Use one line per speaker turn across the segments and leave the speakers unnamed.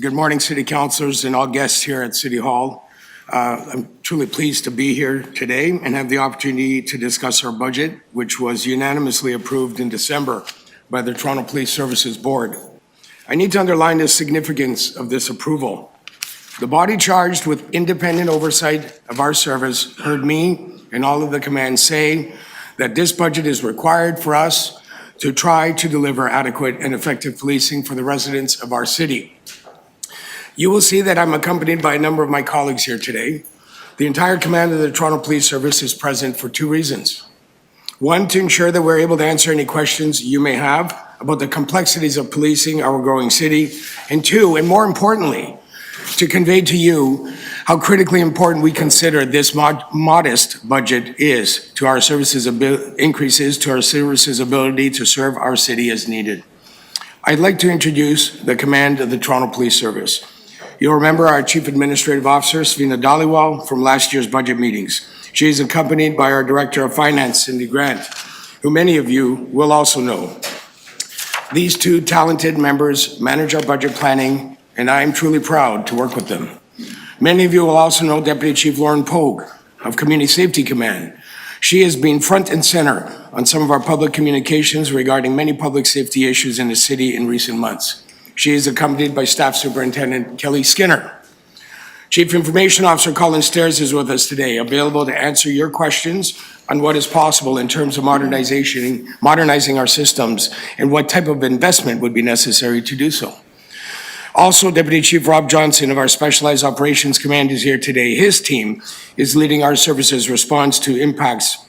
Good morning, City Councilors and all guests here at City Hall. I'm truly pleased to be here today and have the opportunity to discuss our budget, which was unanimously approved in December by the Toronto Police Services Board. I need to underline the significance of this approval. The body charged with independent oversight of our service heard me and all of the command say that this budget is required for us to try to deliver adequate and effective policing for the residents of our city. You will see that I'm accompanied by a number of my colleagues here today. The entire command of the Toronto Police Service is present for two reasons. One, to ensure that we're able to answer any questions you may have about the complexities of policing our growing city. And two, and more importantly, to convey to you how critically important we consider this modest budget is to our services increases to our services ability to serve our city as needed. I'd like to introduce the command of the Toronto Police Service. You'll remember our Chief Administrative Officer, Svina Dhaliwal, from last year's budget meetings. She is accompanied by our Director of Finance, Cindy Grant, who many of you will also know. These two talented members manage our budget planning, and I am truly proud to work with them. Many of you will also know Deputy Chief Lauren Pogue of Community Safety Command. She has been front and center on some of our public communications regarding many public safety issues in the city in recent months. She is accompanied by Staff Superintendent Kelly Skinner. Chief Information Officer Colin Stairs is with us today, available to answer your questions on what is possible in terms of modernizing our systems and what type of investment would be necessary to do so. Also, Deputy Chief Rob Johnson of our Specialized Operations Command is here today. His team is leading our services response to impacts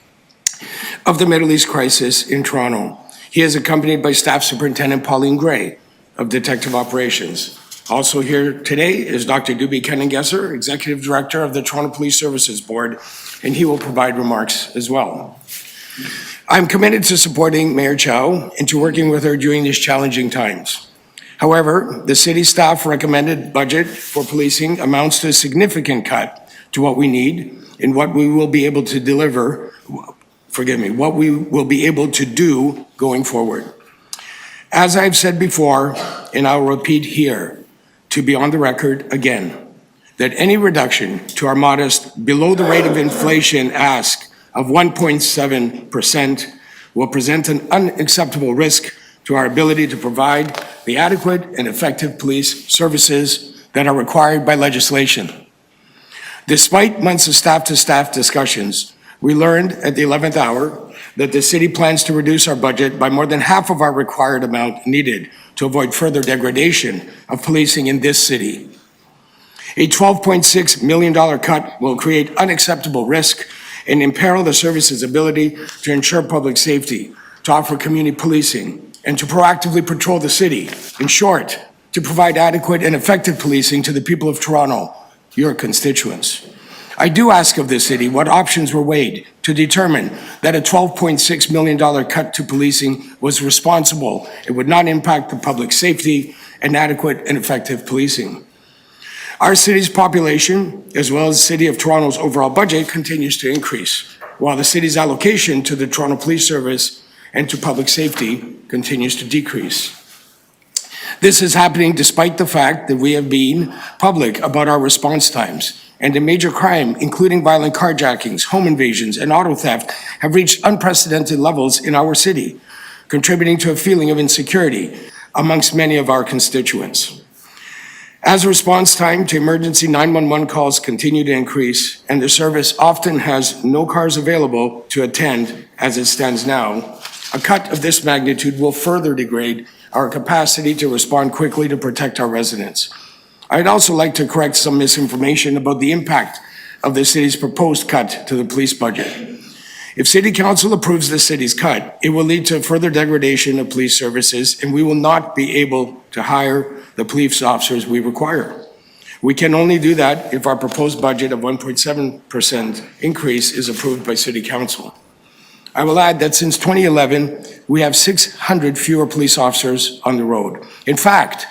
of the Middle East crisis in Toronto. He is accompanied by Staff Superintendent Pauline Gray of Detective Operations. Also here today is Dr. Duby Kenengesser, Executive Director of the Toronto Police Services Board, and he will provide remarks as well. I'm committed to supporting Mayor Chow and to working with her during these challenging times. However, the city staff recommended budget for policing amounts to a significant cut to what we need and what we will be able to what we will be able to do going forward. As I've said before, and I'll repeat here, to be on the record again, that any reduction to our modest below the rate of inflation ask of 1.7% will present an unacceptable risk to our ability to provide the adequate and effective police services that are required by legislation. Despite months of staff-to-staff discussions, we learned at the 11th hour that the city plans to reduce our budget by more than half of our required amount needed to avoid further degradation of policing in this city. A $12.6 million cut will create unacceptable risk and imperil the service's ability to ensure public safety, to offer community policing, and to proactively patrol the city. In short, to provide adequate and effective policing to the people of Toronto, your constituents. I do ask of the city what options were weighed to determine that a $12.6 million cut to policing was responsible. It would not impact the public safety and adequate and effective policing. Our city's population, as well as the City of Toronto's overall budget, continues to increase, while the city's allocation to the Toronto Police Service and to public safety continues to decrease. This is happening despite the fact that we have been public about our response times, and the major crime, including violent carjackings, home invasions, and auto theft, have reached unprecedented levels in our city, contributing to a feeling of insecurity amongst many of our constituents. As response time to emergency 911 calls continue to increase, and the service often has no cars available to attend as it stands now, a cut of this magnitude will further degrade our capacity to respond quickly to protect our residents. I'd also like to correct some misinformation about the impact of the city's proposed cut to the police budget. If City Council approves the city's cut, it will lead to further degradation of police services, and we will not be able to hire the police officers we require. We can only do that if our proposed budget of 1.7% increase is approved by City Council. I will add that since 2011, we have 600 fewer police officers on the road. In fact,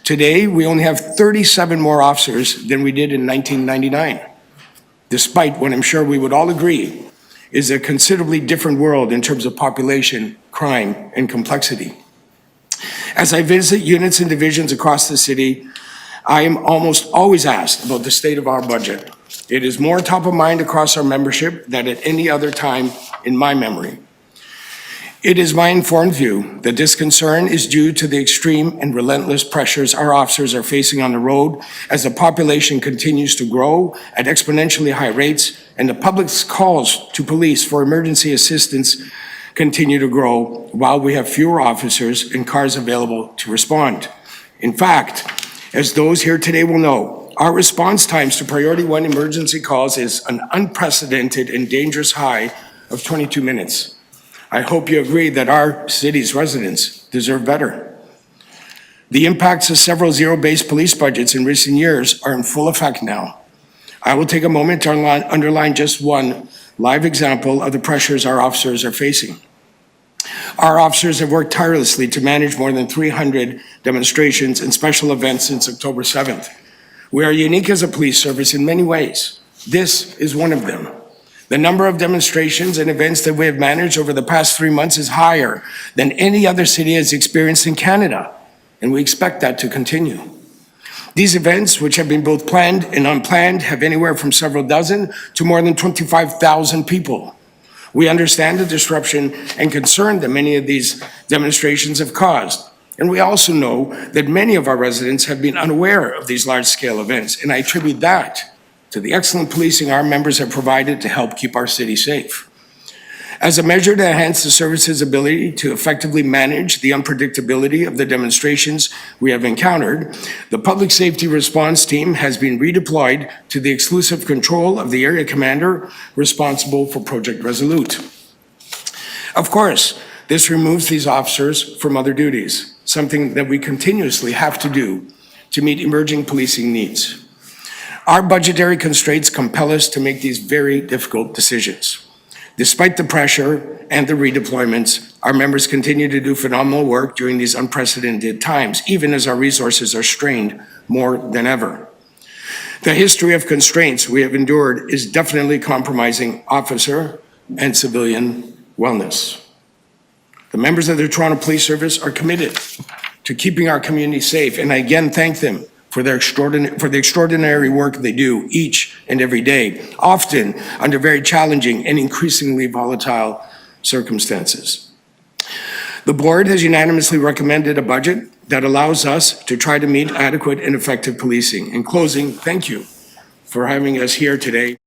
today, we only have 37 more officers than we did in 1999, despite what I'm sure we would all agree is a considerably different world in terms of population, crime, and complexity. As I visit units and divisions across the city, I am almost always asked about the state of our budget. It is more top of mind across our membership than at any other time in my memory. It is my informed view that this concern is due to the extreme and relentless pressures our officers are facing on the road as the population continues to grow at exponentially high rates and the public's calls to police for emergency assistance continue to grow while we have fewer officers and cars available to respond. In fact, as those here today will know, our response times to Priority 1 emergency calls is an unprecedented and dangerous high of 22 minutes. I hope you agree that our city's residents deserve better. The impacts of several zero-based police budgets in recent years are in full effect now. I will take a moment to underline just one live example of the pressures our officers are facing. Our officers have worked tirelessly to manage more than 300 demonstrations and special events since October 7th. We are unique as a police service in many ways. This is one of them. The number of demonstrations and events that we have managed over the past 3 months is higher than any other city has experienced in Canada, and we expect that to continue. These events, which have been both planned and unplanned, have anywhere from several dozen to more than 25,000 people. We understand the disruption and concern that many of these demonstrations have caused, and we also know that many of our residents have been unaware of these large-scale events, and I attribute that to the excellent policing our members have provided to help keep our city safe. As a measure to enhance the service's ability to effectively manage the unpredictability of the demonstrations we have encountered, the Public Safety Response Team has been redeployed to the exclusive control of the area commander responsible for Project Resolute. Of course, this removes these officers from other duties, something that we continuously have to do to meet emerging policing needs. Our budgetary constraints compel us to make these very difficult decisions. Despite the pressure and the redeployments, our members continue to do phenomenal work during these unprecedented times, even as our resources are strained more than ever. The history of constraints we have endured is definitely compromising officer and civilian wellness. The members of the Toronto Police Service are committed to keeping our community safe, and I again thank them for the extraordinary work they do each and every day, often under very challenging and increasingly volatile circumstances. The board has unanimously recommended a budget that allows us to try to meet adequate and effective policing. In closing, thank you for having us here today.